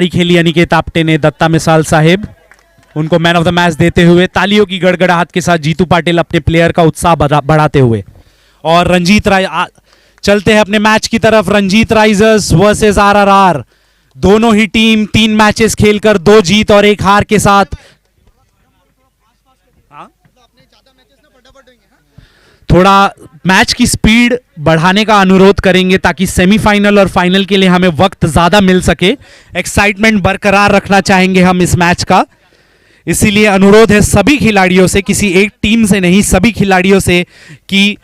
खेली अनिकेत आप्टे ने, दत्ता मिसाल साहिब उनको मैन ऑफ द मैच देते हुए, तालियों की गड़गड़ाहट के साथ जीतू पाटिल अपने प्लेयर का उत्साह बढ़ाते हुए। और रंजीत राय चलते हैं अपने मैच की तरफ। रंजीत राइजर्स वर्सेस आरआरआर, दोनों ही टीम 3 मैचेस खेलकर 2 जीत और 1 हार के साथ थोड़ा मैच की स्पीड बढ़ाने का अनुरोध करेंगे ताकि सेमीफाइनल और फाइनल के लिए हमें वक्त ज्यादा मिल सके। एक्साइटमेंट बरकरार रखना चाहेंगे हम इस मैच का, इसीलिए अनुरोध है सभी खिलाड़ियों से, किसी एक टीम से नहीं, सभी खिलाड़ियों से कि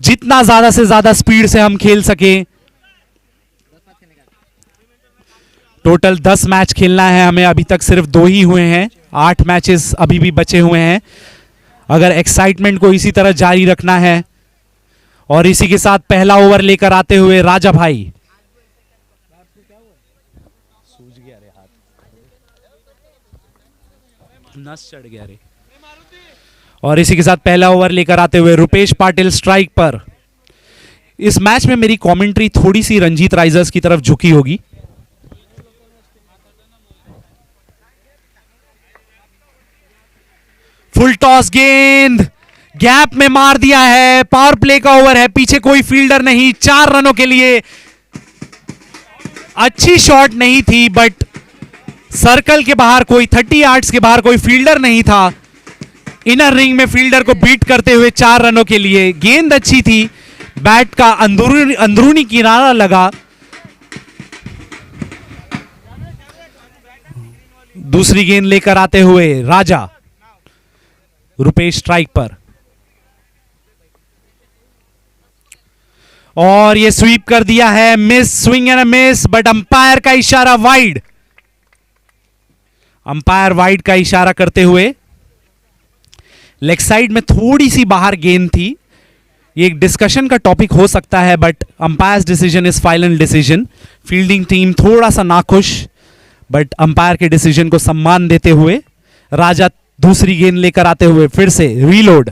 जितना ज्यादा से ज्यादा स्पीड से हम खेल सके। टोटल 10 मैच खेलना है हमें, अभी तक सिर्फ 2 ही हुए हैं, 8 मैचेस अभी भी बचे हुए हैं। अगर एक्साइटमेंट को इसी तरह जारी रखना है। और इसी के साथ पहला ओवर लेकर आते हुए राजा भाई, सूज गया रे हाथ, नस चढ़ गया रे। और इसी के साथ पहला ओवर लेकर आते हुए रुपेश पाटिल स्ट्राइक पर। इस मैच में मेरी कमेंट्री थोड़ी सी रंजीत राइजर्स की तरफ झुकी होगी। फुल टॉस गेंद गैप में मार दिया है। पावर प्ले का ओवर है, पीछे कोई फील्डर नहीं, 4 रनों के लिए। अच्छी शॉट नहीं थी बट सर्कल के बाहर कोई 30 यार्ड्स के बाहर कोई फील्डर नहीं था। इनर रिंग में फील्डर को बीट करते हुए 4 रनों के लिए। गेंद अच्छी थी, बैट का अंदरूनी किनारा लगा। दूसरी गेंद लेकर आते हुए राजा, रुपेश स्ट्राइक पर। और ये स्वीप कर दिया है, miss, swing and miss, but umpire का इशारा वाइड। अंपायर वाइड का इशारा करते हुए, लेग साइड में थोड़ी सी बाहर गेंद थी। ये एक डिस्कशन का टॉपिक हो सकता है but umpires decision is final decision. Fielding team थोड़ा सा नाखुश, बट अंपायर के डिसीजन को सम्मान देते हुए राजा दूसरी गेंद लेकर आते हुए फिर से रीलोड।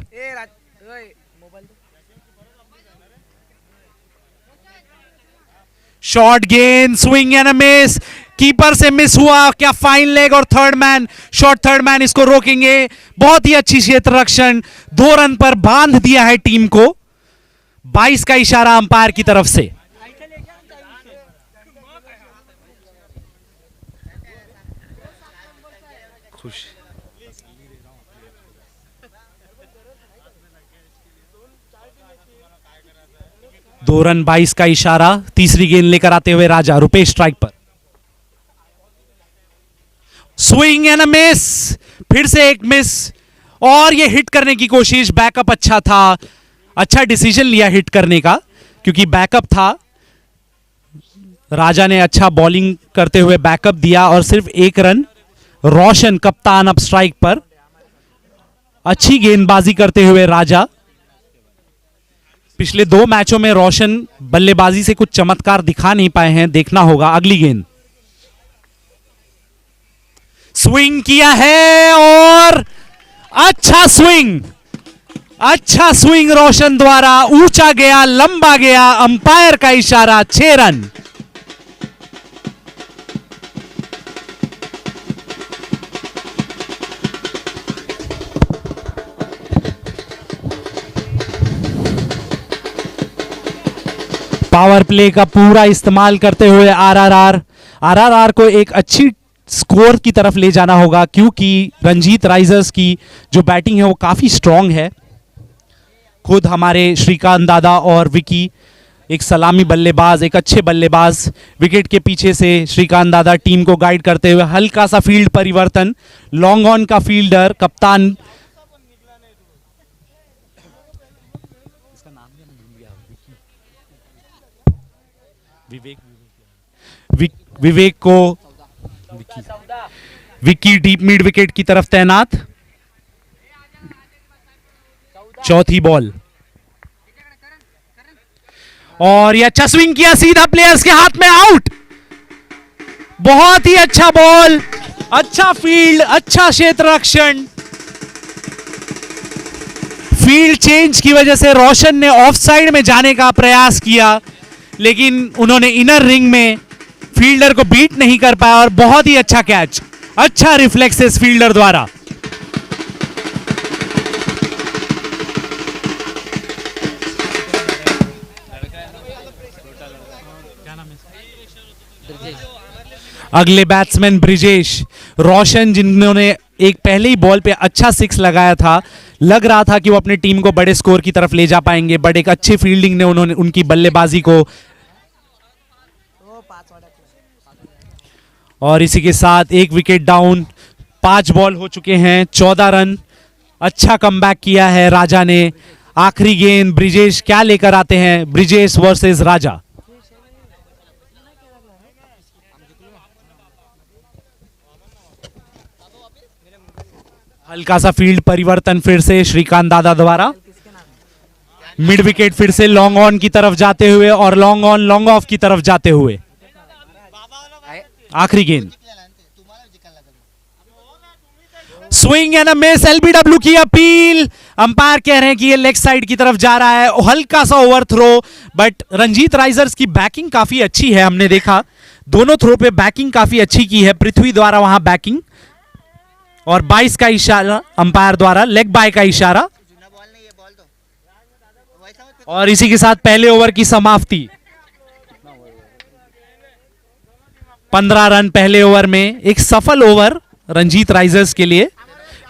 शॉर्ट गेंद, स्विंग एंड मिस, कीपर से मिस हुआ। क्या फाइन लेग और third man, short third man इसको रोकेंगे। बहुत ही अच्छी क्षेत्र रक्षण, 2 रन पर बांध दिया है टीम को। 22 का इशारा अंपायर की तरफ से। खुश 2 रन, 22 का इशारा। तीसरी गेंद लेकर आते हुए राजा, रुपेश स्ट्राइक पर। स्विंग एंड अ मिस, फिर से एक मिस। और ये हिट करने की कोशिश, बैकअप अच्छा था, अच्छा डिसीजन लिया हिट करने का क्योंकि बैकअप था। राजा ने अच्छा बॉलिंग करते हुए बैकअप दिया और सिर्फ 1 रन। रोशन कप्तान अब स्ट्राइक पर। अच्छी गेंदबाजी करते हुए राजा। पिछले 2 मैचों में रोशन बल्लेबाजी से कुछ चमत्कार दिखा नहीं पाए हैं, देखना होगा। अगली गेंद स्विंग किया है और अच्छा स्विंग, अच्छा स्विंग रोशन द्वारा, ऊंचा गया, लंबा गया। अंपायर का इशारा, 6 रन। पावर प्ले का पूरा इस्तेमाल करते हुए आरआरआर को एक अच्छी स्कोर की तरफ ले जाना होगा क्योंकि रंजीत राइजर्स की जो बैटिंग है वो काफी स्ट्रांग है। खुद हमारे श्रीकांत दादा और विकी एक सलामी बल्लेबाज, एक अच्छे बल्लेबाज, विकेट के पीछे से श्रीकांत दादा टीम को गाइड करते हुए। हल्का सा फील्ड परिवर्तन, लॉन्ग ऑन का फील्डर कप्तान, विवेक को विक्की डीप मिड विकेट की तरफ तैनात। चौथी बॉल और ये अच्छा स्विंग किया, सीधा प्लेयर्स के हाथ में, आउट। बहुत ही अच्छा बॉल, अच्छा फील्ड, अच्छा क्षेत्र रक्षण। फील्ड चेंज की वजह से रोशन ने ऑफ साइड में जाने का प्रयास किया लेकिन उन्होंने इनर रिंग में फील्डर को बीट नहीं कर पाया और बहुत ही अच्छा कैच, अच्छा रिफ्लेक्सेस फील्डर द्वारा। अगले बैट्समैन ब्रिजेश रोशन, जिन्होंने एक पहले ही बॉल पे अच्छा सिक्स लगाया था, लग रहा था कि वो अपनी टीम को बड़े स्कोर की तरफ ले जा पाएंगे, बट एक अच्छी फील्डिंग ने उन्होंने उनकी बल्लेबाजी को, और इसी के साथ एक विकेट डाउन, 5 बॉल हो चुके हैं, 14 रन। अच्छा कमबैक किया है राजा ने। आखिरी गेंद ब्रिजेश क्या लेकर आते हैं? ब्रिजेश वर्सेस राजा। हल्का सा फील्ड परिवर्तन फिर से श्रीकांत दादा द्वारा। मिड विकेट फिर से लॉन्ग ऑन की तरफ जाते हुए और लॉन्ग ऑन लॉन्ग ऑफ की तरफ जाते हुए। आखिरी गेंद, swing and a miss. LBW की अपील, अंपायर कह रहे हैं कि ये लेग साइड की तरफ जा रहा है। हल्का सा overthrow, but Ranjit Risers की बैकिंग काफी अच्छी है। हमने देखा दोनों थ्रो पे बैकिंग काफी अच्छी की है पृथ्वी द्वारा वहां बैकिंग, और 22 का इशारा अंपायर द्वारा, लेग बाय का इशारा। और इसी के साथ पहले ओवर की समाप्ति। 15 रन पहले ओवर में, एक सफल ओवर रंजीत राइजर्स के लिए।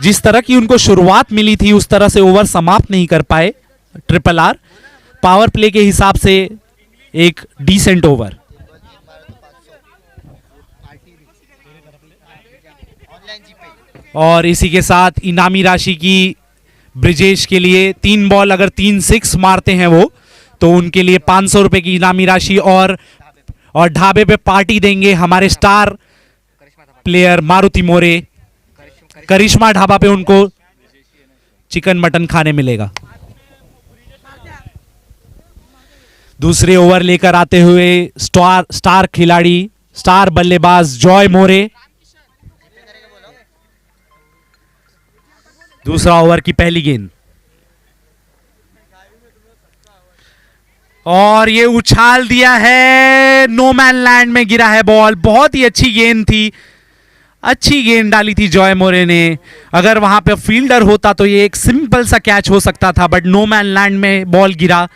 जिस तरह की उनको शुरुआत मिली थी उस तरह से ओवर समाप्त नहीं कर पाए ट्रिपल आर। पावर प्ले के हिसाब से एक डिसेंट ओवर। और इसी के साथ इनामी राशि की ब्रिजेश के लिए 3 बॉल अगर 3 6 मारते हैं वो, तो उनके लिए 500 रुपए की इनामी राशि, और ढाबे पे पार्टी देंगे हमारे स्टार प्लेयर मारुति मोरे। करिश्मा ढाबा पे उनको चिकन मटन खाने मिलेगा। दूसरे ओवर लेकर आते हुए स्टार खिलाड़ी, स्टार बल्लेबाज जॉय मोरे। दूसरा ओवर की पहली गेंद, और ये उछाल दिया है, नो मैन लैंड में गिरा है बॉल। बहुत ही अच्छी गेंद थी, अच्छी गेंद डाली थी जॉय मोरे ने। अगर वहां पे फील्डर होता तो ये एक सिंपल सा कैच हो सकता था, बट नो मैन लैंड में बॉल गिरा।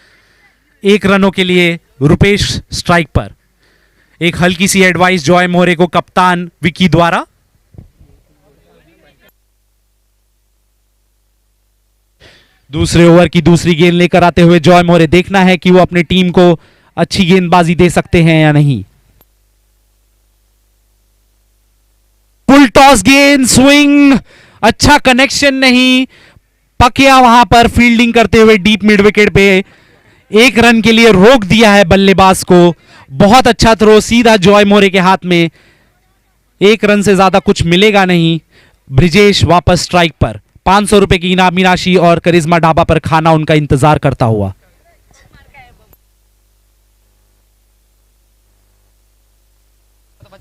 1 रनों के लिए रुपेश स्ट्राइक पर। एक हल्की सी एडवाइस जॉय मोरे को कप्तान विकी द्वारा। दूसरे ओवर की दूसरी गेंद लेकर आते हुए जॉय मोरे, देखना है कि वो अपनी टीम को अच्छी गेंदबाजी दे सकते हैं या नहीं। फुल टॉस गेंद, स्विंग, अच्छा कनेक्शन नहीं, पकिया वहां पर फील्डिंग करते हुए डीप मिड विकेट पे 1 रन के लिए रोक दिया है बल्लेबाज को। बहुत अच्छा थ्रो सीधा जॉय मोरे के हाथ में। 1 रन से ज्यादा कुछ मिलेगा नहीं। ब्रिजेश वापस स्ट्राइक पर। 500 रुपए की इनामी राशि और करिश्मा ढाबा पर खाना उनका इंतजार करता हुआ।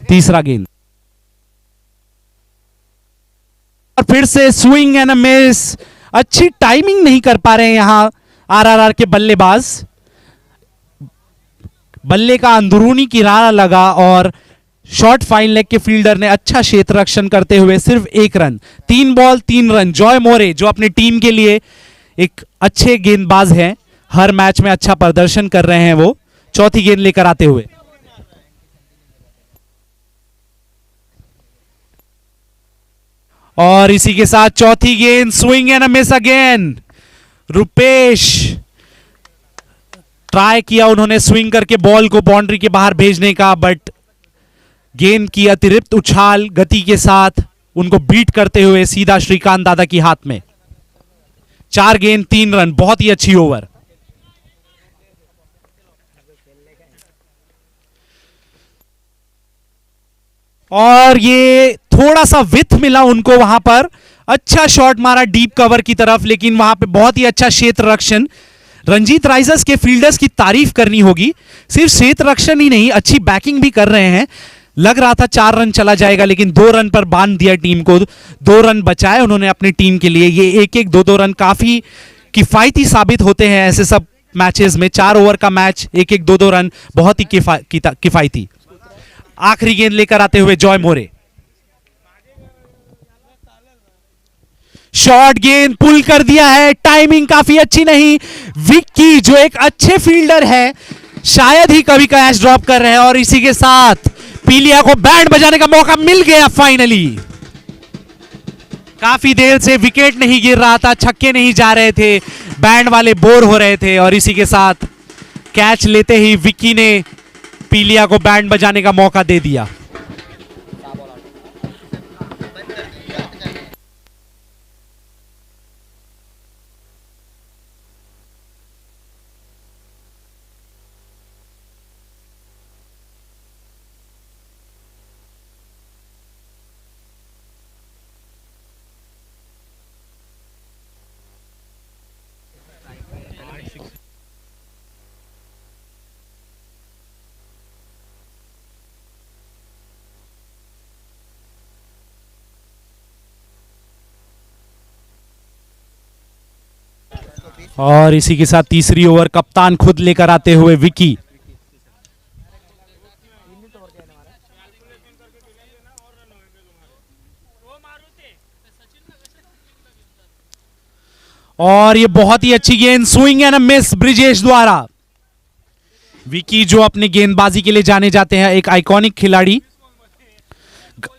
तीसरा गेंद, और फिर से स्विंग एंड अ मिस। अच्छी टाइमिंग नहीं कर पा रहे हैं यहां आरआरआर के बल्लेबाज। बल्ले का अंदरूनी किनारा लगा और शॉर्ट फाइन लेग के फील्डर ने अच्छा क्षेत्र रक्षण करते हुए सिर्फ 1 रन। 3 ball 3 run. जॉय मोरे जो अपनी टीम के लिए एक अच्छे गेंदबाज हैं, हर मैच में अच्छा प्रदर्शन कर रहे हैं, वो चौथी गेंद लेकर आते हुए। और इसी के साथ चौथी गेंद, swing and a miss again. Rupesh try किया उन्होंने स्विंग करके बॉल को बाउंड्री के बाहर भेजने का, बट गेंद की अतिरिक्त उछाल गति के साथ उनको बीट करते हुए सीधा श्रीकांत दादा की हाथ में। 4 गेंद 3 रन, बहुत ही अच्छी ओवर। और ये थोड़ा सा विथ मिला उनको वहां पर। अच्छा शॉट मारा डीप कवर की तरफ, लेकिन वहां पे बहुत ही अच्छा क्षेत्र रक्षण। रंजीत राइजर्स के फील्डर्स की तारीफ करनी होगी, सिर्फ क्षेत्र रक्षण ही नहीं, अच्छी बैकिंग भी कर रहे हैं। लग रहा था 4 रन चला जाएगा, लेकिन 2 रन पर बांध दिया टीम को। 2 रन बचाए उन्होंने अपनी टीम के लिए। ये 1-1 2-2 रन काफी किफायती साबित होते हैं ऐसे सब मैचेस में। 4 ओवर का मैच, 1-1 2-2 रन बहुत ही किफायती। आखिरी गेंद लेकर आते हुए जॉय मोरे। शॉर्ट गेंद पुल कर दिया है, टाइमिंग काफी अच्छी नहीं। विक्की जो एक अच्छे फील्डर है शायद ही कभी कैच ड्रॉप कर रहे हैं और इसी के साथ पीलिया को बैंड बजाने का मौका मिल गया फाइनली। काफी देर से विकेट नहीं गिर रहा था, छक्के नहीं जा रहे थे, बैंड वाले बोर हो रहे थे और इसी के साथ कैच लेते ही विक्की ने पीलिया को बैंड बजाने का मौका दे दिया। और इसी के साथ तीसरी ओवर कप्तान खुद लेकर आते हुए विकी। और ये बहुत ही अच्छी गेंद, swing and a miss Brijesh द्वारा। विकी जो अपने गेंदबाजी के लिए जाने जाते हैं, एक आइकॉनिक खिलाड़ी,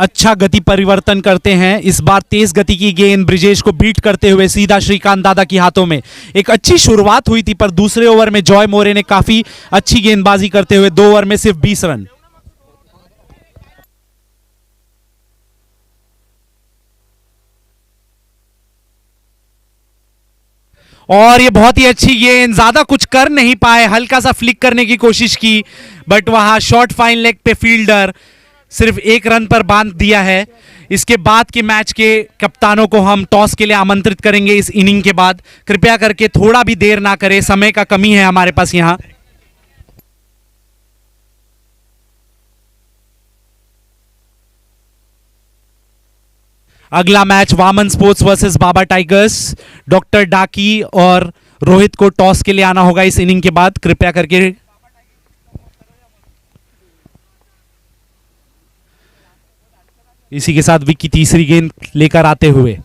अच्छा गति परिवर्तन करते हैं। इस बार तेज गति की गेंद ब्रिजेश को बीट करते हुए सीधा श्रीकांत दादा के हाथों में। एक अच्छी शुरुआत हुई थी पर दूसरे ओवर में जॉय मोरे ने काफी अच्छी गेंदबाजी करते हुए 2 ओवर में सिर्फ 20 रन। और ये बहुत ही अच्छी गेंद, ज्यादा कुछ कर नहीं पाए, हल्का सा फ्लिक करने की कोशिश की बट वहां शॉर्ट फाइन लेग पे फील्डर सिर्फ 1 रन पर बांध दिया है। इसके बाद के मैच के कप्तानों को हम टॉस के लिए आमंत्रित करेंगे इस इनिंग के बाद। कृपया करके थोड़ा भी देर ना करें, समय का कमी है हमारे पास यहां। अगला मैच वामन स्पोर्ट्स वर्सेस बाबा टाइगर्स। डॉक्टर डाकी और रोहित को टॉस के लिए आना होगा इस इनिंग के बाद, कृपया करके। इसी के साथ विक्की तीसरी गेंद लेकर आते हुए।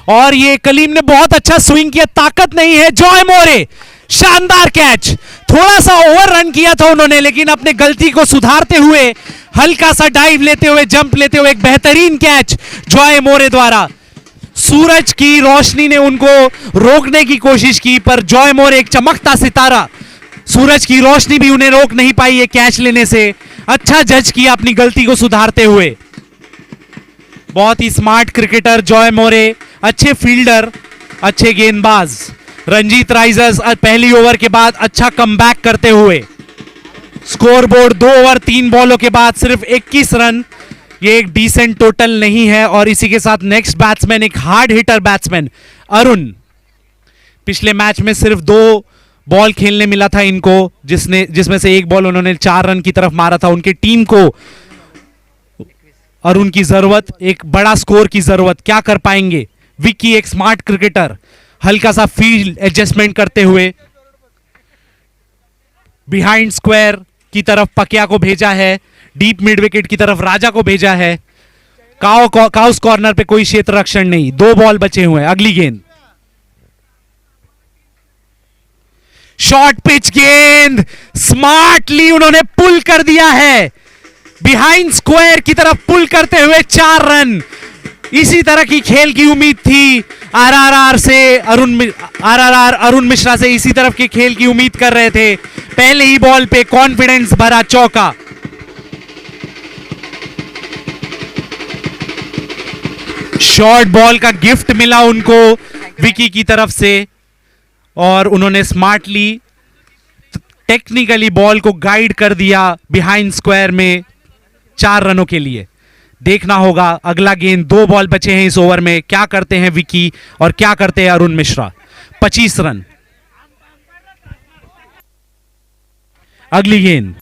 और ये कलीम ने बहुत अच्छा स्विंग किया, ताकत नहीं है। जॉय मोरे शानदार कैच, थोड़ा सा ओवर रन किया था उन्होंने लेकिन अपने गलती को सुधारते हुए हल्का सा डाइव लेते हुए, जंप लेते हुए एक बेहतरीन कैच जॉय मोरे द्वारा। सूरज की रोशनी ने उनको रोकने की कोशिश की पर जॉय मोरे एक चमकता सितारा, सूरज की रोशनी भी उन्हें रोक नहीं पाई ये कैच लेने से। अच्छा जज किया अपनी गलती को सुधारते हुए। बहुत ही स्मार्ट क्रिकेटर जॉय मोरे, अच्छे फील्डर, अच्छे गेंदबाज। रंजीत राइजर्स पहली ओवर के बाद अच्छा कमबैक करते हुए। स्कोरबोर्ड 2 ओवर 3 बॉलों के बाद सिर्फ 21 रन, ये एक डिसेंट टोटल नहीं है। और इसी के साथ नेक्स्ट बैट्समैन एक हार्ड हिटर बैट्समैन अरुण। पिछले मैच में सिर्फ 2 बॉल खेलने मिला था इनको, जिसमें से 1 बॉल उन्होंने 4 रन की तरफ मारा था। उनकी टीम को अरुण की जरूरत, एक बड़ा स्कोर की जरूरत, क्या कर पाएंगे? विक्की एक स्मार्ट क्रिकेटर, हल्का सा फील्ड एडजस्टमेंट करते हुए बिहाइंड स्क्वायर की तरफ पकिया को भेजा है, डीप मिड विकेट की तरफ राजा को भेजा है। काउस कॉर्नर पे कोई क्षेत्र रक्षण नहीं, 2 बॉल बचे हुए हैं। अगली गेंद शॉर्ट पिच गेंद, स्मार्टली उन्होंने पुल कर दिया है, बिहाइंड स्क्वायर की तरफ पुल करते हुए 4 रन। इसी तरह की खेल की उम्मीद थी आरआरआर से, आरआरआर अरुण मिश्रा से इसी तरफ के खेल की उम्मीद कर रहे थे। पहले ही बॉल पे कॉन्फिडेंस भरा चौका। शॉर्ट बॉल का गिफ्ट मिला उनको विकी की तरफ से और उन्होंने स्मार्टली टेक्निकली बॉल को गाइड कर दिया बिहाइंड स्क्वायर में 4 रनों के लिए। देखना होगा अगला गेंद, 2 बॉल बचे हैं इस ओवर में, क्या करते हैं विकी और क्या करते हैं अरुण मिश्रा। 25 रन। अगली गेंद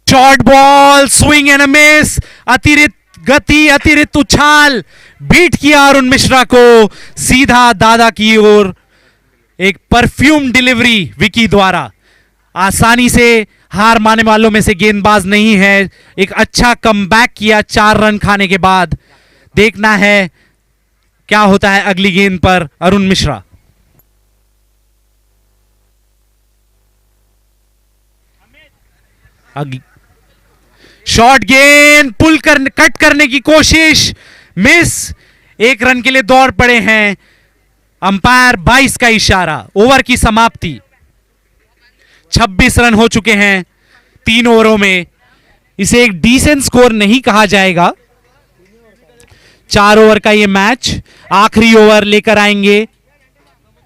short ball, swing and a miss, अतिरिक्त गति, अतिरिक्त उछाल, बीट किया अरुण मिश्रा को सीधा दादा की ओर। एक परफ्यूम डिलीवरी विकी द्वारा। आसानी से हार मानने वालों में से गेंदबाज नहीं है। एक अच्छा कमबैक किया 4 रन खाने के बाद। देखना है क्या होता है अगली गेंद पर अरुण मिश्रा। शॉर्ट गेंद, पुल कर कट करने की कोशिश, मिस। 1 रन के लिए दौड़ पड़े हैं। अंपायर 22 का इशारा। ओवर की समाप्ति। 26 रन हो चुके हैं 3 ओवरों में। इसे एक डिसेंट स्कोर नहीं कहा जाएगा। 4 ओवर का ये मैच। आखिरी ओवर लेकर आएंगे।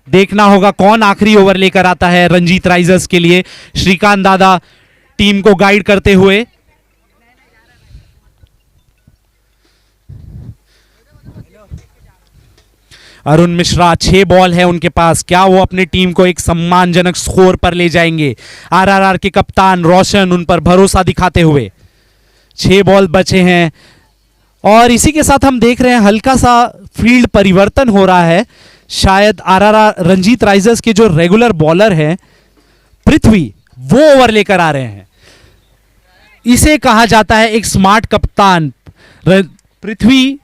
देखना होगा कौन आखिरी ओवर लेकर आता है रंजीत राइजर्स के लिए। श्रीकांत दादा टीम को गाइड करते हुए। अरुण मिश्रा 6 बॉल है उनके पास। क्या वो अपनी टीम को एक सम्मानजनक स्कोर पर ले जाएंगे? आरआरआर के कप्तान रोशन उन पर भरोसा दिखाते हुए। 6 बॉल बचे हैं और इसी के साथ हम देख रहे हैं हल्का सा फील्ड परिवर्तन हो रहा है। शायद आरआरआर रंजीत राइजर्स के जो रेगुलर बॉलर हैं पृथ्वी, वो ओवर लेकर आ रहे हैं। इसे कहा जाता है एक स्मार्ट कप्तान। पृथ्वी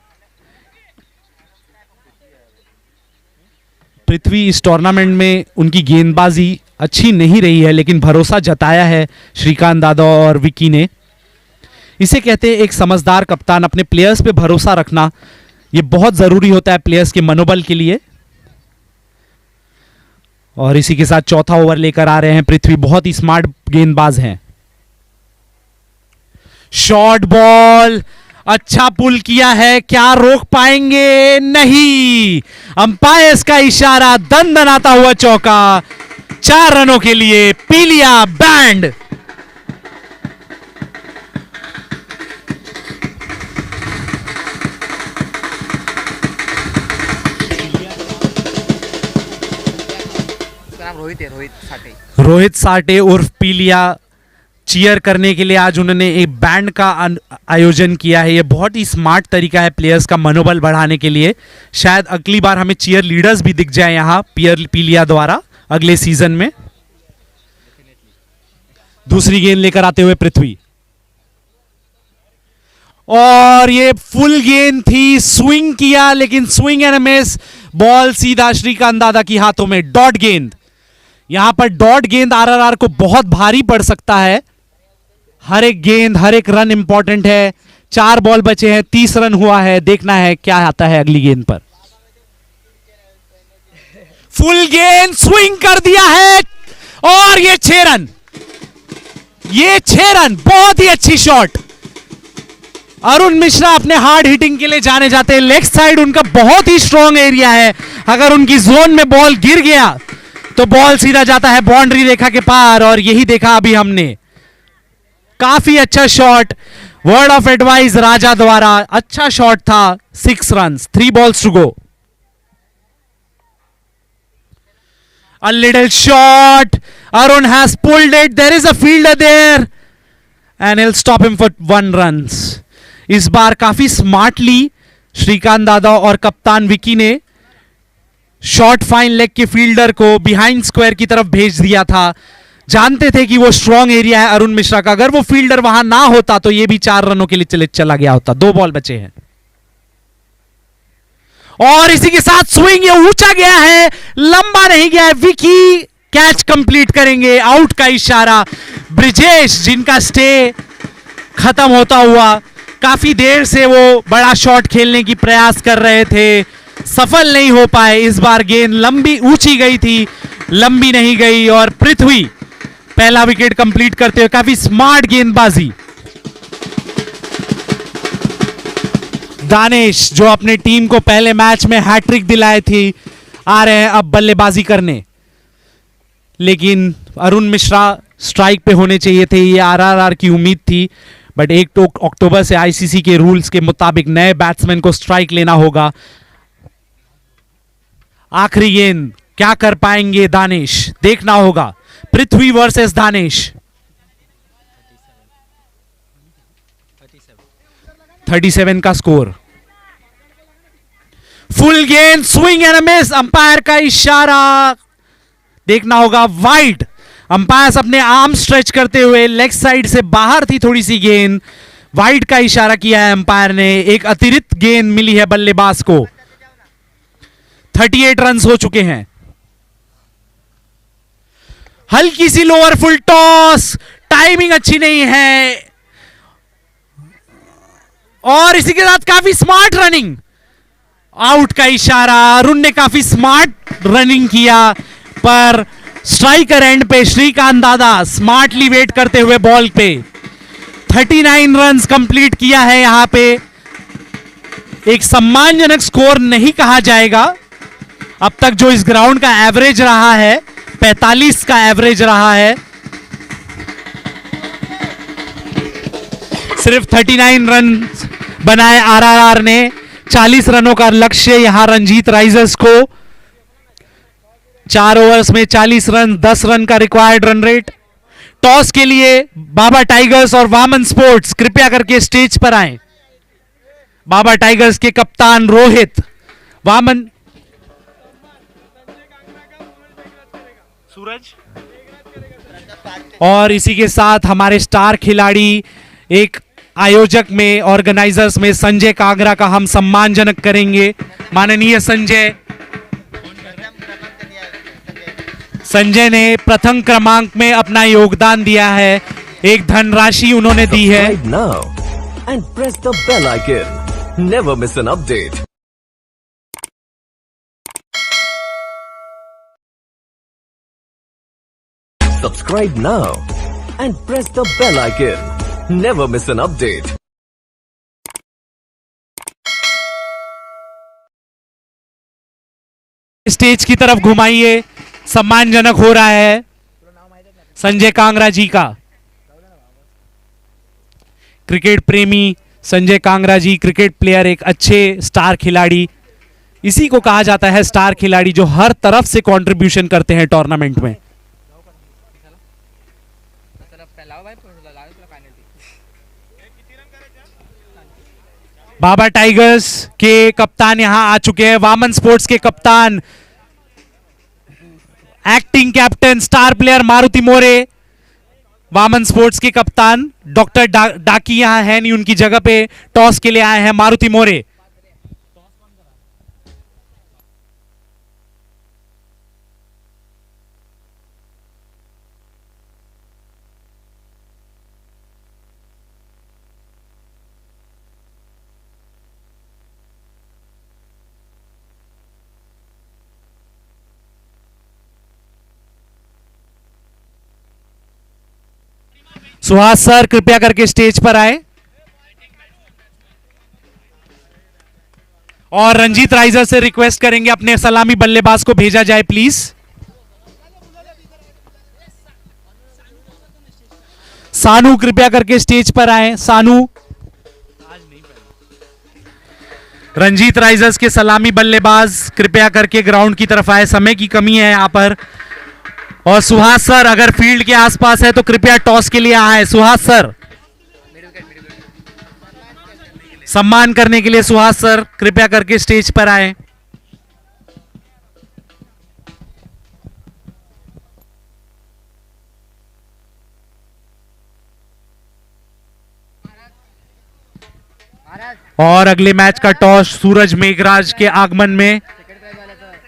इस टूर्नामेंट में उनकी गेंदबाजी अच्छी नहीं रही है, लेकिन भरोसा जताया है श्रीकांत दादा और विकी ने। इसे कहते हैं एक समझदार कप्तान। अपने प्लेयर्स पे भरोसा रखना ये बहुत जरूरी होता है प्लेयर्स के मनोबल के लिए। और इसी के साथ चौथा ओवर लेकर आ रहे हैं पृथ्वी। बहुत ही स्मार्ट गेंदबाज हैं। शॉर्ट बॉल, अच्छा पुल किया है। क्या रोक पाएंगे? नहीं। अंपायर्स का इशारा, दंदनाता हुआ चौका। 4 रनों के लिए पीलिया बैंड। रोहित साठे उर्फ पीलिया चीयर करने के लिए आज उन्होंने एक बैंड का आयोजन किया है। ये बहुत ही स्मार्ट तरीका है प्लेयर्स का मनोबल बढ़ाने के लिए। शायद अगली बार हमें चीयर लीडर्स भी दिख जाए यहां पीलिया द्वारा अगले सीजन में। दूसरी गेंद लेकर आते हुए पृथ्वी, और ये फुल गेंद थी। स्विंग किया लेकिन स्विंग एंड मिस। बॉल सीधा श्रीकांत दादा की हाथों में। डॉट गेंद। यहां पर डॉट गेंद आरआरआर को बहुत भारी पड़ सकता है। हर एक गेंद, हर एक रन इंपॉर्टेंट है। 4 बॉल बचे हैं, 30 रन हुआ है। देखना है क्या आता है अगली गेंद पर। फुल गेंद, स्विंग कर दिया है और ये 6 रन। ये 6 रन, बहुत ही अच्छी शॉट। अरुण मिश्रा अपने हार्ड हिटिंग के लिए जाने जाते हैं। लेग साइड उनका बहुत ही स्ट्रॉन्ग एरिया है। अगर उनकी जोन में बॉल गिर गया तो बॉल सीधा जाता है बाउंड्री रेखा के पार, और यही देखा अभी हमने। काफी अच्छा शॉट। वर्ड ऑफ एडवाइस राजा द्वारा। अच्छा शॉट था। 6 run, 3 balls to go. A little shot. Arun has pulled it. There is a fielder there and he'll stop him for 1 runs. इस बार काफी स्मार्टली श्रीकांत दादा और कप्तान विकी ने शॉर्ट फाइन लेग के फील्डर को बिहाइंड स्क्वायर की तरफ भेज दिया था। जानते थे कि वो स्ट्रॉन्ग एरिया है अरुण मिश्रा का। अगर वो फील्डर वहां ना होता तो ये भी 4 रनों के लिए चला गया होता। 2 बॉल बचे हैं और इसी के साथ स्विंग ये ऊंचा गया है, लंबा नहीं गया है। विकी कैच कंप्लीट करेंगे। आउट का इशारा। ब्रिजेश जिनका स्टे खत्म होता हुआ, काफी देर से वो बड़ा शॉट खेलने की प्रयास कर रहे थे, सफल नहीं हो पाए। इस बार गेंद लंबी ऊंची गई थी, लंबी नहीं गई और पृथ्वी पहला विकेट कंप्लीट करते हुए। काफी स्मार्ट गेंदबाजी। दानिश जो अपने टीम को पहले मैच में हैट्रिक दिलाई थी, आ रहे हैं अब बल्लेबाजी करने। लेकिन अरुण मिश्रा स्ट्राइक पे होने चाहिए थे, ये आरआरआर की उम्मीद थी। बट 1 अक्टूबर से आईसीसी के रूल्स के मुताबिक नए बैट्समैन को स्ट्राइक लेना होगा। आखिरी गेंद क्या कर पाएंगे दानिश, देखना होगा। पृथ्वी वर्सेस दानिश। 37 का स्कोर। फुल गेंद, स्विंग एंड मिस, अंपायर का इशारा देखना होगा, वाइड। अंपायर अपने आर्म स्ट्रेच करते हुए लेग साइड से बाहर थी थोड़ी सी गेंद, वाइड का इशारा किया है अंपायर ने। एक अतिरिक्त गेंद मिली है बल्लेबाज को। 38 रन हो चुके हैं। हल्की सी लोअर फुल टॉस, टाइमिंग अच्छी नहीं है और इसी के साथ काफी स्मार्ट रनिंग, आउट का इशारा। अरुण ने काफी स्मार्ट रनिंग किया पर स्ट्राइकर एंड पे श्रीकांत दादा स्मार्टली वेट करते हुए बॉल पे 39 रन्स कंप्लीट किया है। यहां पे एक सम्मानजनक स्कोर नहीं कहा जाएगा, अब तक जो इस ग्राउंड का एवरेज रहा है 45 का एवरेज रहा है। सिर्फ 39 रन बनाए आरआरआर ने। 40 रनों का लक्ष्य यहां रंजीत राइजर्स को। 4 ओवर्स में 40 रन, 10 रन का रिक्वायर्ड रन रेट। टॉस के लिए बाबा टाइगर्स और वामन स्पोर्ट्स कृपया करके स्टेज पर आए। बाबा टाइगर्स के कप्तान रोहित, वामन सूरज और इसी के साथ हमारे स्टार खिलाड़ी, एक आयोजक में, ऑर्गेनाइजर्स में संजय कांगरा का हम सम्मानजनक करेंगे। माननीय संजय ने प्रथम क्रमांक में अपना योगदान दिया है, एक धनराशि उन्होंने दी है। Subscribe now and press the bell icon. Never miss an update. Stage की तरफ घुमाइए, सम्मानजनक हो रहा है संजय कांगरा जी का। क्रिकेट प्रेमी संजय कांगरा जी, क्रिकेट प्लेयर, एक अच्छे स्टार खिलाड़ी। इसी को कहा जाता है स्टार खिलाड़ी जो हर तरफ से कंट्रीब्यूशन करते हैं टूर्नामेंट में। बाबा टाइगर्स के कप्तान यहां आ चुके हैं, वामन स्पोर्ट्स के कप्तान, acting captain, star player Maruti More. Vaman Sports के कप्तान डॉक्टर डाकी यहां है नहीं, उनकी जगह पे टॉस के लिए आए हैं मारुति मोरे। सुहास सर कृपया करके स्टेज पर आए और रंजीत राइजर से रिक्वेस्ट करेंगे अपने सलामी बल्लेबाज को भेजा जाए प्लीज। सानू कृपया करके स्टेज पर आए। सानू, रंजीत राइजर्स के सलामी बल्लेबाज कृपया करके ग्राउंड की तरफ आए, समय की कमी है यहां पर। और सुहास सर अगर फील्ड के आसपास है तो कृपया टॉस के लिए आए। सुहास सर, सम्मान करने के लिए सुहास सर कृपया करके स्टेज पर आए। और अगले मैच का टॉस सूरज मेघराज के आगमन में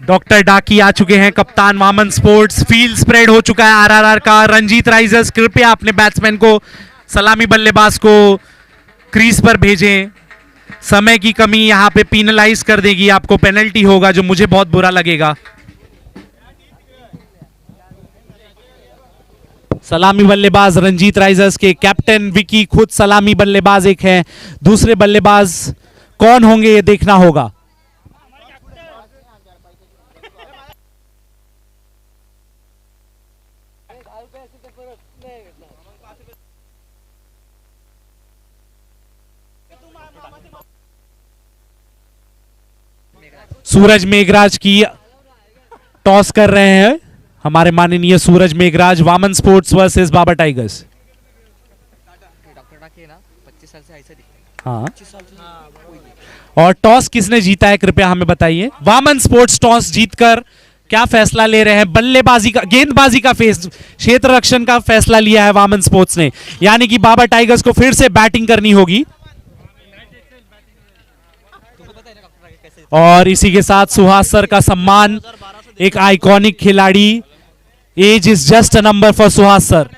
डॉक्टर डाकी आ चुके हैं, कप्तान वामन स्पोर्ट्स। फील्ड स्प्रेड हो चुका है आरआरआर का। रंजीत राइजर्स कृपया अपने बैट्समैन को, सलामी बल्लेबाज को क्रीज पर भेजें। समय की कमी यहां पे पीनलाइज कर देगी, आपको पेनल्टी होगा जो मुझे बहुत बुरा लगेगा। सलामी बल्लेबाज रंजीत राइजर्स के कैप्टन विकी खुद सलामी बल्लेबाज एक हैं, दूसरे बल्लेबाज कौन होंगे ये देखना होगा। सूरज मेघराज की टॉस कर रहे हैं हमारे माननीय सूरज मेघराज। वामन स्पोर्ट्स वर्सेस बाबा टाइगर्स। डॉक्टर डाके ना 25 साल से ऐसे दिखते हैं। हाँ, और टॉस किसने जीता है कृपया हमें बताइए। वामन स्पोर्ट्स टॉस जीतकर क्या फैसला ले रहे हैं? बल्लेबाजी का, गेंदबाजी का क्षेत्र रक्षण का फैसला लिया है वामन स्पोर्ट्स ने, यानी कि बाबा टाइगर्स को फिर से बैटिंग करनी होगी। और इसी के साथ सुहास सर का सम्मान, एक आइकॉनिक खिलाड़ी, age is just a number for Suhas sir.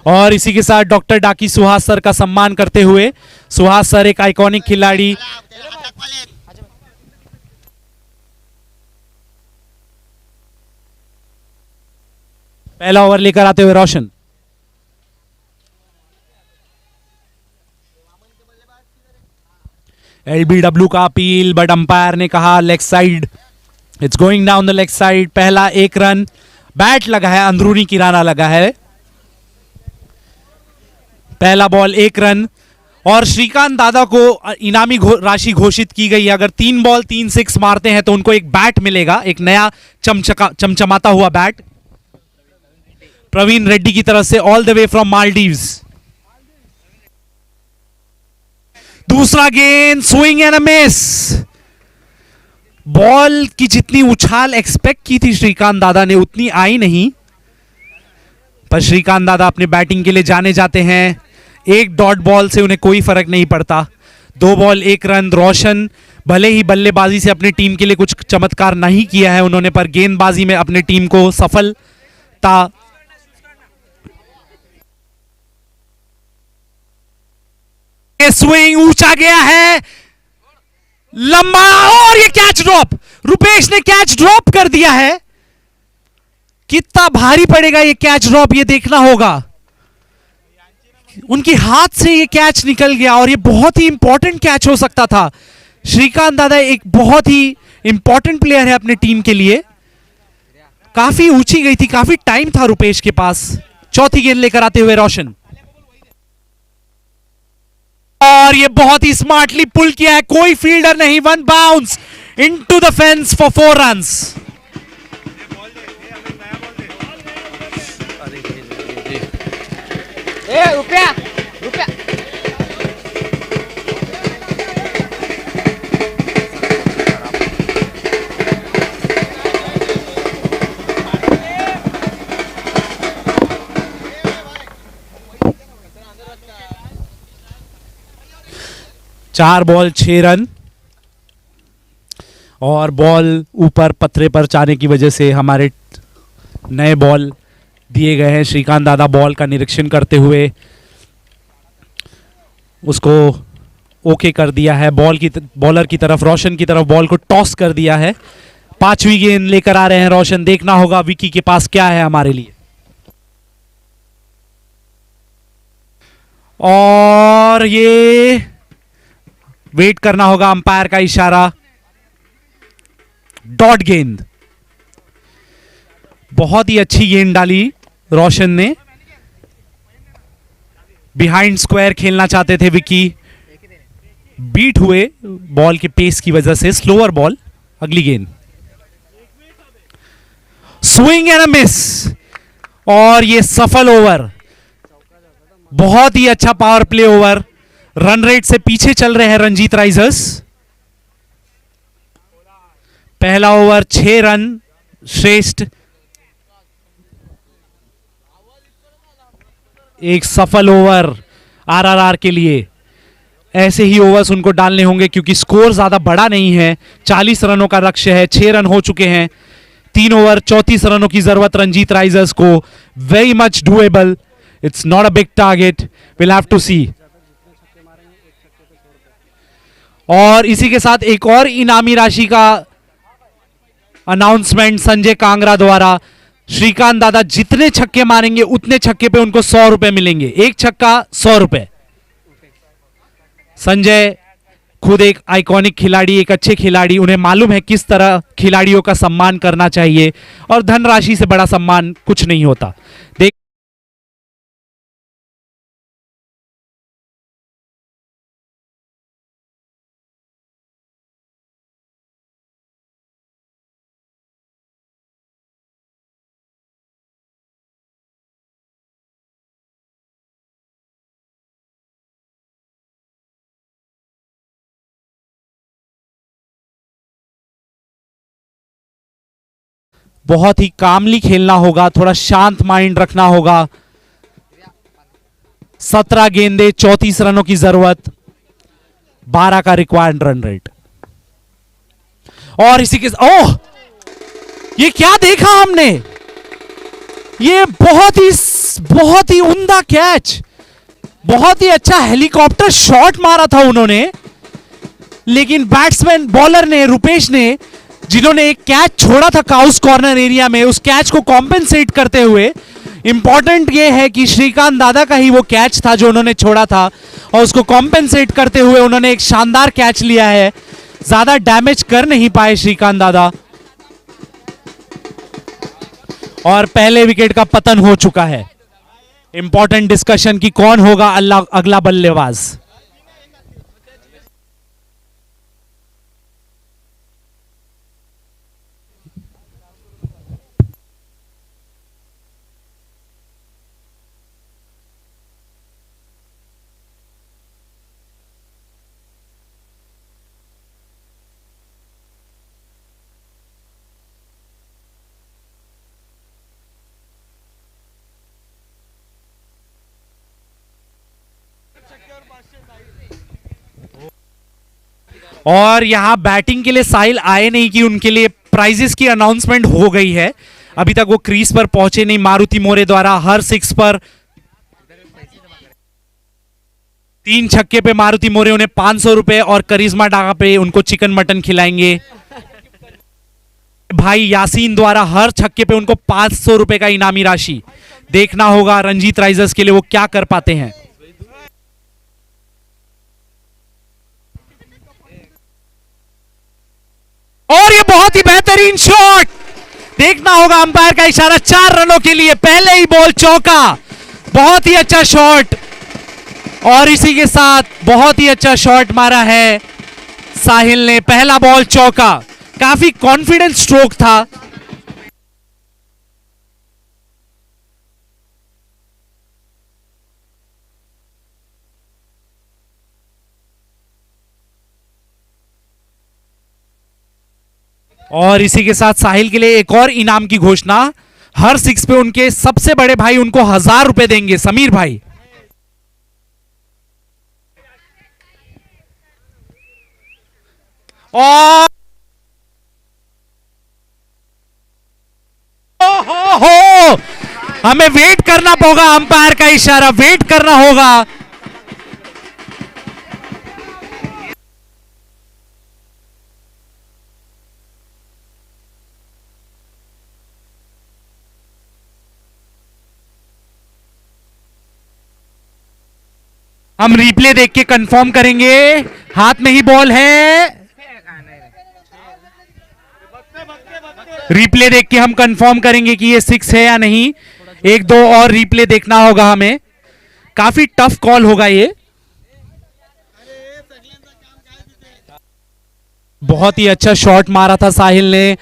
और इसी के साथ डॉक्टर डाकी सुहास सर का सम्मान करते हुए, सुहास सर एक आइकॉनिक खिलाड़ी। पहला ओवर लेकर आते हुए रोशन। एलबीडब्ल्यू का अपील, बट अंपायर ने कहा leg side, it's going down the leg side. पहला 1 रन, बैट लगा है, अंदरूनी किनारा लगा है। पहला बॉल 1 रन, और श्रीकांत दादा को इनामी राशि घोषित की गई है। अगर 3 बॉल 3 6 मारते हैं तो उनको एक बैट मिलेगा, एक नया चमचमाता हुआ बैट, प्रवीण रेड्डी की तरफ से, all the way from Maldives. दूसरा गेंद, swing and a miss. Ball की जितनी उछाल एक्सपेक्ट की थी श्रीकांत दादा ने, उतनी आई नहीं, पर श्रीकांत दादा अपने बैटिंग के लिए जाने जाते हैं। एक डॉट बॉल से उन्हें कोई फर्क नहीं पड़ता। 2 बॉल 1 रन। रोशन भले ही बल्लेबाजी से अपनी टीम के लिए कुछ चमत्कार नहीं किया है उन्होंने, पर गेंदबाजी में अपनी टीम को सफलता। स्विंग ऊंचा गया है, लंबा, और ये कैच ड्रॉप। रुपेश ने कैच ड्रॉप कर दिया है। कितना भारी पड़ेगा ये कैच ड्रॉप, ये देखना होगा। उनके हाथ से ये कैच निकल गया, और ये बहुत ही इंपॉर्टेंट कैच हो सकता था। श्रीकांत दादा एक बहुत ही इंपॉर्टेंट प्लेयर है अपने टीम के लिए। काफी ऊंची गई थी, काफी टाइम था रुपेश के पास। चौथी गेंद लेकर आते हुए रोशन, और ये बहुत ही स्मार्टली पुल किया है, कोई फील्डर नहीं। 1 bounce into the fence for 4 runs. रुपया रुपया 4 बॉल 6 रन, और बॉल ऊपर पत्रे पर जाने की वजह से हमारे नए बॉल दिए गए हैं। श्रीकांत दादा बॉल का निरीक्षण करते हुए उसको ओके कर दिया है। बॉलर की तरफ, रोशन की तरफ बॉल को टॉस कर दिया है। 5वीं गेंद लेकर आ रहे हैं रोशन। देखना होगा विकी के पास क्या है हमारे लिए। और ये वेट करना होगा, अंपायर का इशारा। डॉट गेंद, बहुत ही अच्छी गेंद डाली रोशन ने। बिहाइंड स्क्वायर खेलना चाहते थे विकी, बीट हुए बॉल के पेस की वजह से। स्लोअर बॉल, अगली गेंद, स्विंग एंड अ मिस, और ये सफल ओवर। बहुत ही अच्छा power play over. Run rate से पीछे चल रहे हैं रंजीत राइजर्स। पहला ओवर 6 रन श्रेष्ठ, एक सफल ओवर आरआरआर के लिए। ऐसे ही ओवर्स उनको डालने होंगे क्योंकि स्कोर ज्यादा बड़ा नहीं है। 40 रनों का लक्ष्य है, 6 रन हो चुके हैं। 3 ओवर 34 रनों की जरूरत रंजीत राइजर्स को। Very much doable, it's not a big target, will have to see. और इसी के साथ एक और इनामी राशि का अनाउंसमेंट संजय कांगरा द्वारा। श्रीकांत दादा जितने छक्के मारेंगे उतने छक्के पे उनको 100 रुपए मिलेंगे। एक छक्का 100 रुपए। संजय खुद एक आइकॉनिक खिलाड़ी, एक अच्छे खिलाड़ी, उन्हें मालूम है किस तरह खिलाड़ियों का सम्मान करना चाहिए, और धनराशि से बड़ा सम्मान कुछ नहीं होता। देख बहुत ही कामली खेलना होगा, थोड़ा शांत माइंड रखना होगा। 17 गेंदे 34 रनों की जरूरत, 12 का रिक्वायर्ड रन रेट। और इसी के ओह, ये क्या देखा हमने, ये बहुत ही उम्दा कैच, बहुत ही अच्छा हेलीकॉप्टर शॉट मारा था उन्होंने। लेकिन बैट्समैन बॉलर ने, रुपेश ने, जिन्होंने एक कैच छोड़ा था काउस कॉर्नर एरिया में, उस कैच को कॉम्पेंसेट करते हुए, इंपॉर्टेंट ये है कि श्रीकांत दादा का ही वो कैच था जो उन्होंने छोड़ा था, और उसको कॉम्पेंसेट करते हुए उन्होंने एक शानदार कैच लिया है। ज्यादा डैमेज कर नहीं पाए श्रीकांत दादा, और पहले विकेट का पतन हो चुका है। इंपॉर्टेंट डिस्कशन की कौन होगा अगला बल्लेबाज। और यहां बैटिंग के लिए साहिल आए नहीं कि उनके लिए प्राइजेस की अनाउंसमेंट हो गई है। अभी तक वो क्रीज पर पहुंचे नहीं। मारुति मोरे द्वारा हर 6 पर 3 छक्के पे मारुति मोरे उन्हें 500 रुपए, और करिश्मा डागा पे उनको चिकन मटन खिलाएंगे। भाई यासीन द्वारा हर छक्के पे उनको 500 रुपए का इनामी राशि। देखना होगा रंजीत राइजर्स के लिए वो क्या कर पाते हैं। और ये बहुत ही बेहतरीन शॉट, देखना होगा अंपायर का इशारा 4 रनों के लिए, पहले ही बॉल चौका, बहुत ही अच्छा शॉट। और इसी के साथ बहुत ही अच्छा शॉट मारा है साहिल ने, पहला बॉल चौका, काफी कॉन्फिडेंस स्ट्रोक था। और इसी के साथ साहिल के लिए एक और इनाम की घोषणा, हर 6 पे उनके सबसे बड़े भाई उनको 1000 रुपए देंगे, समीर भाई। और हो हमें वेट करना होगा, अंपायर का इशारा, वेट करना होगा। हम रिप्ले देख के कंफर्म करेंगे, हाथ में ही बॉल है। रिप्ले देख के हम कंफर्म करेंगे कि ये 6 है या नहीं। 1-2 और रिप्ले देखना होगा हमें, काफी टफ कॉल होगा ये। बहुत ही अच्छा शॉट मारा था साहिल ने।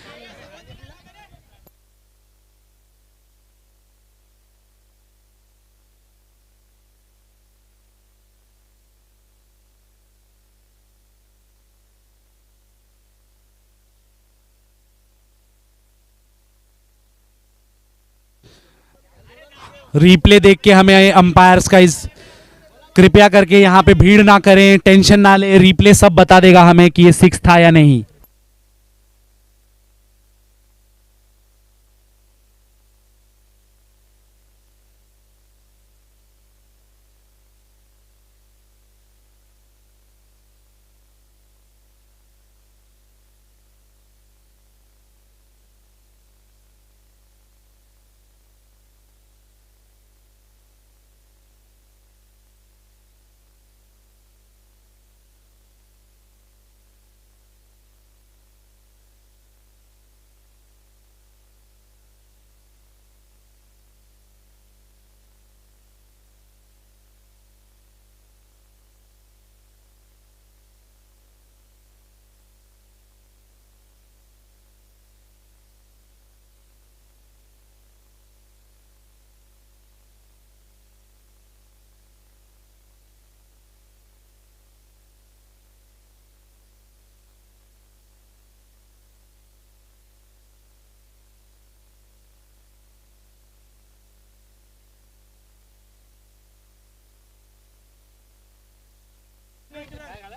रिप्ले देख के हमें अंपायर्स का कृपया करके यहां पे भीड़ ना करें, टेंशन ना ले, रिप्ले सब बता देगा हमें कि ये 6 था या नहीं।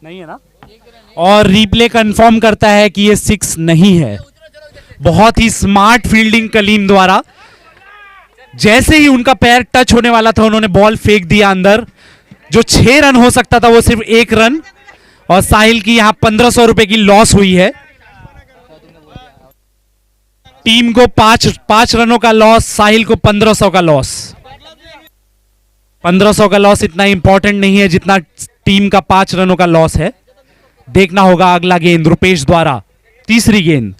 नहीं है ना, और रिप्ले कंफर्म करता है कि ये 6 नहीं है। बहुत ही स्मार्ट फील्डिंग कलीम द्वारा। जैसे ही उनका पैर टच होने वाला था उन्होंने बॉल फेंक दिया अंदर। जो 6 रन हो सकता था वो सिर्फ 1 रन, और साहिल की यहां 1500 रुपए की लॉस हुई है। टीम को 5 रनों का लॉस, साहिल को 1500 का लॉस। 1500 का लॉस इतना इंपॉर्टेंट नहीं है जितना टीम का 5 रनों का लॉस है। देखना होगा अगला गेंद रुपेश द्वारा, तीसरी गेंद।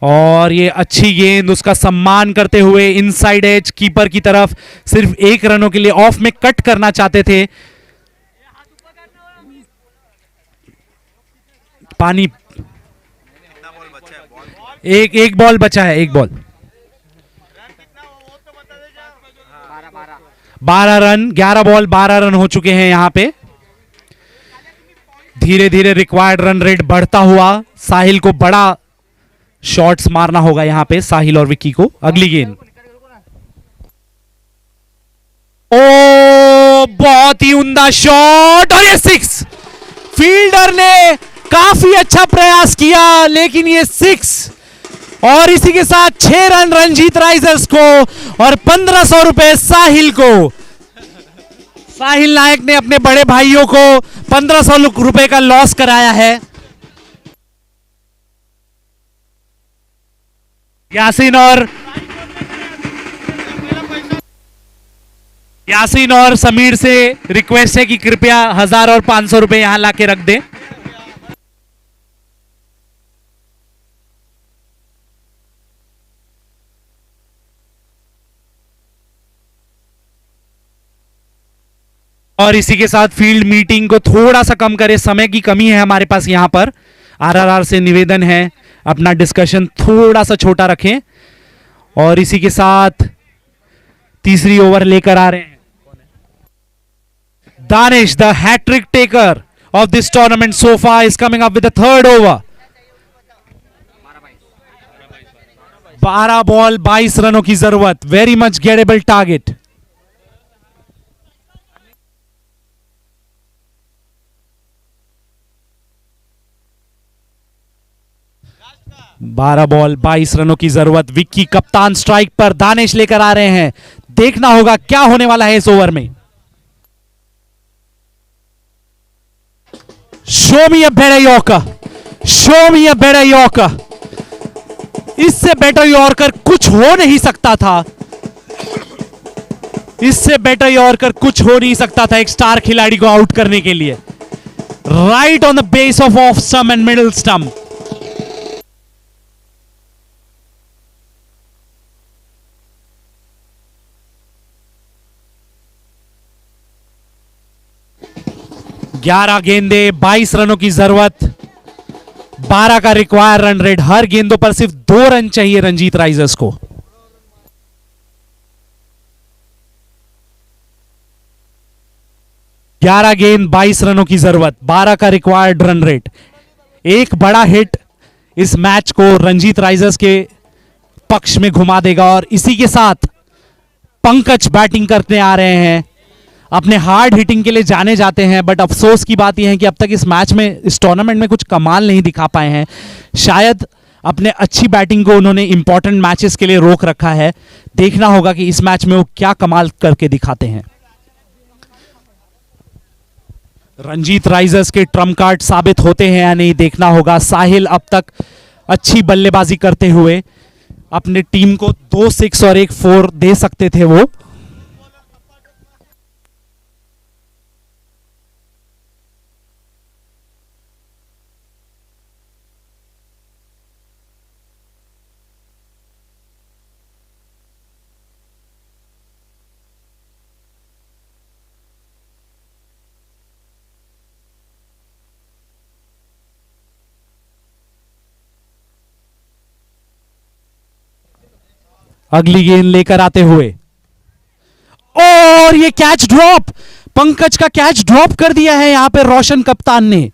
और ये अच्छी गेंद, उसका सम्मान करते हुए इनसाइड एज कीपर की तरफ। सिर्फ 1 रनों के लिए ऑफ में कट करना चाहते थे। पानी, एक बॉल बचा है, एक बॉल। 12 रन, 11 बॉल 12 रन हो चुके हैं यहां पे। धीरे धीरे रिक्वायर्ड रन रेट बढ़ता हुआ। साहिल को बड़ा शॉट्स मारना होगा यहां पे, साहिल और विक्की को। अगली गेंद, ओ बहुत ही उम्दा शॉट, और ये 6। फील्डर ने काफी अच्छा प्रयास किया लेकिन ये 6। और इसी के साथ 6 रन रंजीत राइजर्स को और 1500 रुपए साहिल को। साहिल नायक ने अपने बड़े भाइयों को 1500 रुपए का लॉस कराया है। यासीन और समीर से रिक्वेस्ट है कि कृपया 1000 और 500 रुपए यहां लाके रख दें। और इसी के साथ फील्ड मीटिंग को थोड़ा सा कम करें, समय की कमी है हमारे पास यहां पर। आरआरआर से निवेदन है अपना डिस्कशन थोड़ा सा छोटा रखें। और इसी के साथ तीसरी ओवर लेकर आ रहे हैं Danish, the hat-trick taker of this tournament so far is coming up with the third over. 12 ball 22 रनों की जरूरत, वेरी मच गेटेबल टारगेट। बारह बॉल 22 रनों की जरूरत। विक्की कप्तान स्ट्राइक पर, दानिश लेकर आ रहे हैं। देखना होगा क्या होने वाला है इस ओवर में। Show me a better yorker, show me a better yorker. इससे बेटर यॉर्कर कुछ हो नहीं सकता था, इससे बेटर यॉर्कर कुछ हो नहीं सकता था एक स्टार खिलाड़ी को आउट करने के लिए। Right on the base off stump and middle stump. ग्यारह गेंदे 22 रनों की जरूरत, 12 का रिक्वायर रन रेट। हर गेंदों पर सिर्फ 2 रन चाहिए रंजीत राइजर्स को। ग्यारह गेंद 22 रनों की जरूरत, 12 का रिक्वायर्ड रन रेट। एक बड़ा हिट इस मैच को रंजीत राइजर्स के पक्ष में घुमा देगा। और इसी के साथ पंकज बैटिंग करने आ रहे हैं। अपने हार्ड हिटिंग के लिए जाने जाते हैं, बट अफसोस की बात यह है कि अब तक इस मैच में, इस टूर्नामेंट में कुछ कमाल नहीं दिखा पाए हैं। शायद अपने अच्छी बैटिंग को उन्होंने इंपॉर्टेंट मैचेस के लिए रोक रखा है। देखना होगा कि इस मैच में वो क्या कमाल करके दिखाते हैं। रंजीत राइजर्स के ट्रम्प कार्ड साबित होते हैं या नहीं, देखना होगा। साहिल अब तक अच्छी बल्लेबाजी करते हुए अपने टीम को 2 6 और 1 4 दे सकते थे वो। अगली गेंद लेकर आते हुए, और ये कैच ड्रॉप, पंकज का कैच ड्रॉप कर दिया है यहां पे रोशन कप्तान ने।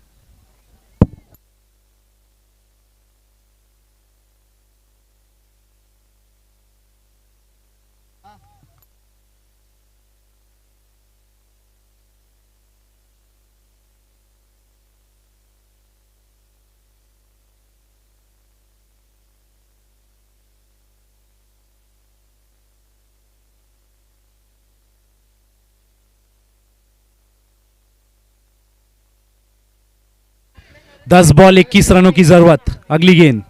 10 बॉल 21 रनों की जरूरत। अगली गेंद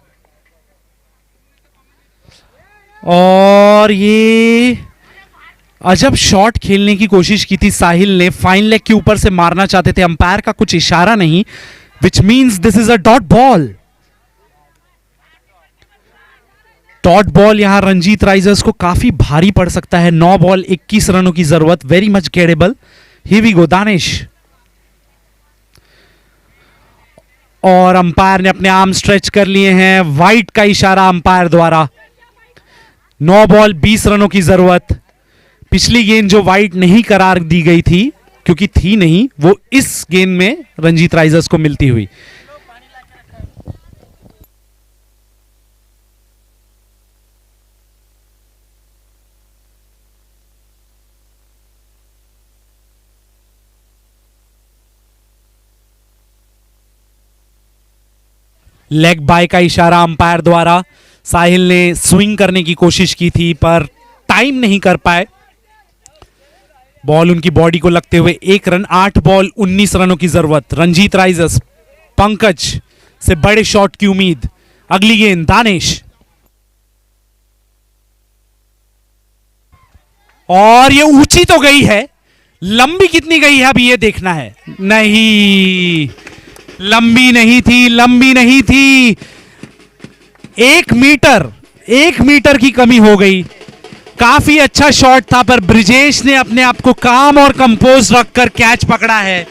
और ये अजब शॉट खेलने की कोशिश की थी साहिल ने, फाइन लेग के ऊपर से मारना चाहते थे, अंपायर का कुछ इशारा नहीं, which means this is a dot ball. Dot ball यहां रंजीत राइजर्स को काफी भारी पड़ सकता है। 9 बॉल 21 रनों की जरूरत, very much gettable. Here we go Danish, और अंपायर ने अपने आर्म स्ट्रेच कर लिए हैं, वाइट का इशारा अंपायर द्वारा। 9 बॉल 20 रनों की जरूरत। पिछली गेंद जो वाइट नहीं करार दी गई थी क्योंकि थी नहीं, वो इस गेंद में रंजीत राइजर्स को मिलती हुई। लेग बाय का इशारा अंपायर द्वारा। साहिल ने स्विंग करने की कोशिश की थी पर टाइम नहीं कर पाए, बॉल उनकी बॉडी को लगते हुए 1 रन। 8 बॉल 19 रनों की जरूरत। रंजीत राइजर्स पंकज से बड़े शॉट की उम्मीद। अगली गेंद दानिश, और ये ऊंची तो गई है, लंबी कितनी गई है अभी ये देखना है। नहीं, लंबी नहीं थी, लंबी नहीं थी। 1 मीटर की कमी हो गई। काफी अच्छा शॉट था पर ब्रिजेश ने अपने आप को काम और कंपोज रखकर कैच पकड़ा है।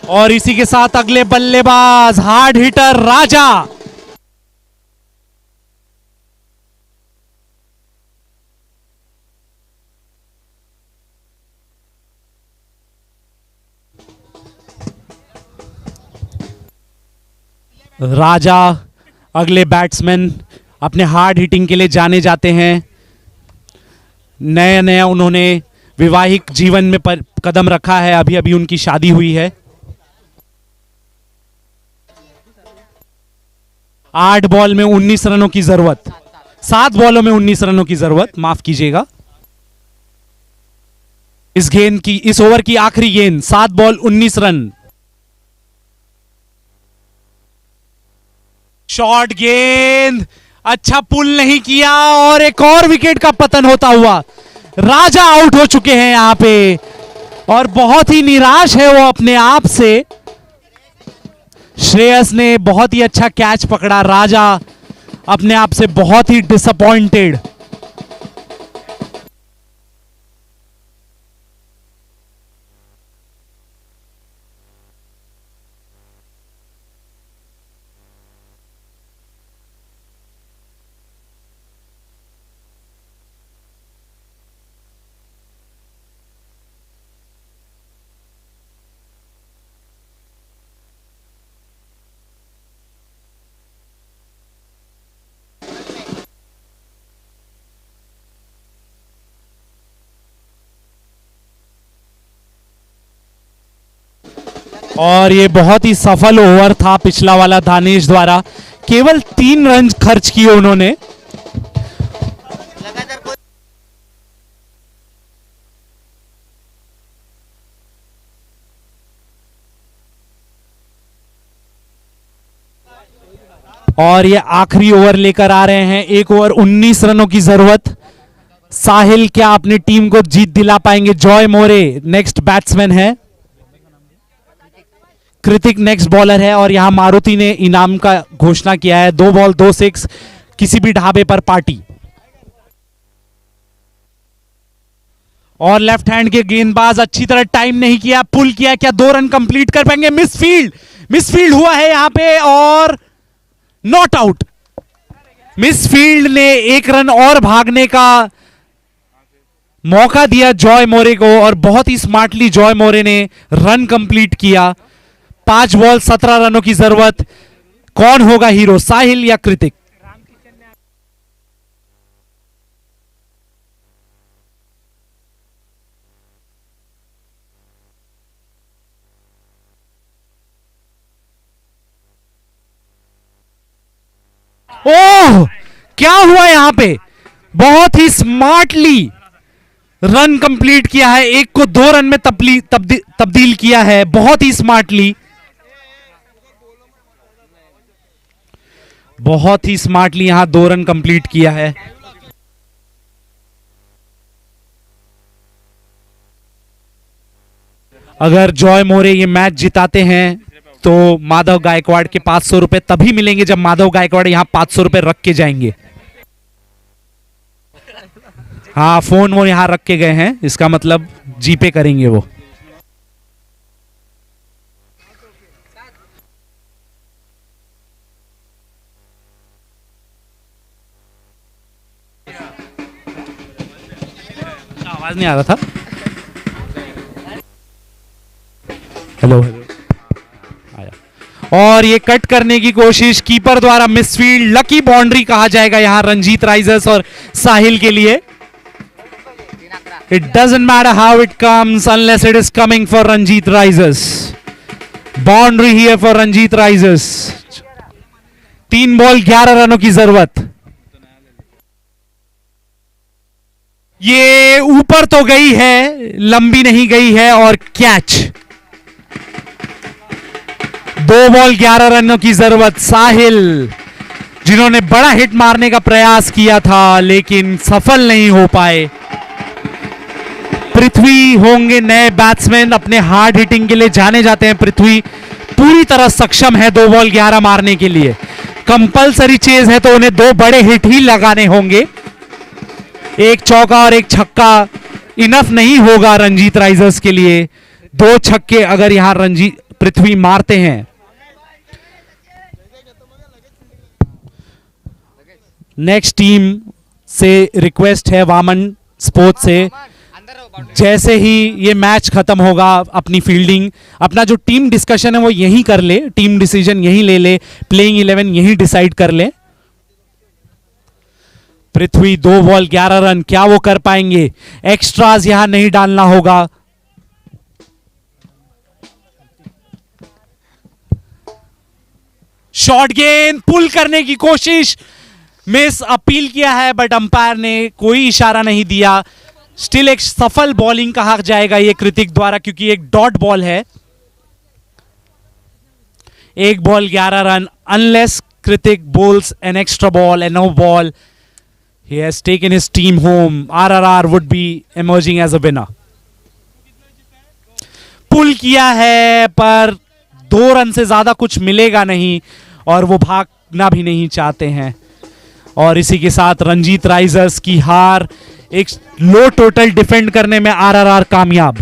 और इसी के साथ अगले बल्लेबाज हार्ड हिटर राजा। राजा अगले बैट्समैन अपने हार्ड हिटिंग के लिए जाने जाते हैं। नया नया उन्होंने वैवाहिक जीवन में कदम रखा है, अभी अभी उनकी शादी हुई है। 8 बॉल में 19 रनों की जरूरत, 7 बॉलों में 19 रनों की जरूरत, माफ कीजिएगा। इस ओवर की आखिरी गेंद, 7 बॉल 19 रन। शॉर्ट गेंद, अच्छा पुल नहीं किया और एक और विकेट का पतन होता हुआ राजा आउट हो चुके हैं यहां पे, और बहुत ही निराश है वो अपने आप से। श्रेयस ने बहुत ही अच्छा कैच पकड़ा, राजा अपने आप से बहुत ही डिसअपॉइंटेड। और ये बहुत ही सफल ओवर था पिछला वाला दानिश द्वारा, केवल 3 रन खर्च किए उन्होंने। और ये आखिरी ओवर लेकर आ रहे हैं, 1 ओवर 19 रनों की जरूरत। साहिल क्या अपनी टीम को जीत दिला पाएंगे? जॉय मोरे नेक्स्ट बैट्समैन है, कृतिक नेक्स्ट बॉलर है, और यहां मारुति ने इनाम का घोषणा किया है, 2 बॉल 2 6, किसी भी ढाबे पर पार्टी। और लेफ्ट हैंड के गेंदबाज अच्छी तरह टाइम नहीं किया, पुल किया, क्या 2 रन कंप्लीट कर पाएंगे? मिसफील्ड हुआ है यहां पे और नॉट आउट। मिसफील्ड ने 1 रन और भागने का मौका दिया जॉय मोरे को, और बहुत ही स्मार्टली जॉय मोरे ने रन कंप्लीट किया। 5 बॉल 17 रनों की जरूरत। कौन होगा हीरो, साहिल या कृतिक? ओह, क्या हुआ यहां पे? बहुत ही स्मार्टली रन कंप्लीट किया है, एक को 2 रन में तब्दील किया है बहुत ही स्मार्टली, बहुत ही स्मार्टली यहां 2 रन कंप्लीट किया है। अगर जॉय मोरे ये मैच जिताते हैं तो माधव गायकवाड़ के 500 रुपए तभी मिलेंगे जब माधव गायकवाड़ यहां 500 रुपए रख के जाएंगे। हाँ, फोन वो यहां रख के गए हैं, इसका मतलब जीपे करेंगे वो। आवाज नहीं आ रहा था। हेलो आया। और ये कट करने की कोशिश कीपर द्वारा मिसफील्ड, लकी बाउंड्री कहा जाएगा यहां रणजीत राइजर्स और साहिल के लिए। It doesn't matter how it comes unless it is coming for Ranjit Risers. Boundary here for Ranjit Risers. 3 ball 11 रनों की जरूरत। ये ऊपर तो गई है, लंबी नहीं गई है और कैच। 2 बॉल 11 रनों की जरूरत। साहिल जिन्होंने बड़ा हिट मारने का प्रयास किया था लेकिन सफल नहीं हो पाए। पृथ्वी होंगे नए बैट्समैन, अपने हार्ड हिटिंग के लिए जाने जाते हैं। पृथ्वी पूरी तरह सक्षम है 2 बॉल 11 मारने के लिए। कंपलसरी चेज है तो उन्हें 2 बड़े हिट ही लगाने होंगे। एक चौका और एक छक्का इनफ नहीं होगा रंजीत राइजर्स के लिए। 2 छक्के अगर यहां रंजीत पृथ्वी मारते हैं। नेक्स्ट टीम से रिक्वेस्ट है वामन स्पोर्ट्स से, जैसे ही ये मैच खत्म होगा अपनी फील्डिंग, अपना जो टीम डिस्कशन है वो यहीं कर ले, टीम डिसीजन यहीं ले ले, प्लेइंग 11 यहीं डिसाइड कर ले। पृथ्वी 2 बॉल 11 रन, क्या वो कर पाएंगे? एक्स्ट्रास यहां नहीं डालना होगा। शॉर्ट गेंद, पुल करने की कोशिश, मिस अपील किया है बट अंपायर ने कोई इशारा नहीं दिया। स्टिल एक सफल बॉलिंग कहा जाएगा ये कृतिक द्वारा, क्योंकि एक डॉट बॉल है। 1 ball 11 run unless Kritik bowls an extra ball and no ball. He has taken his team home. RRR would be emerging as a winner. पुल किया है पर 2 रन से ज्यादा कुछ मिलेगा नहीं और वो भागना भी नहीं चाहते हैं। और इसी के साथ रंजीत राइजर्स की हार। एक लो टोटल डिफेंड करने में RRR कामयाब।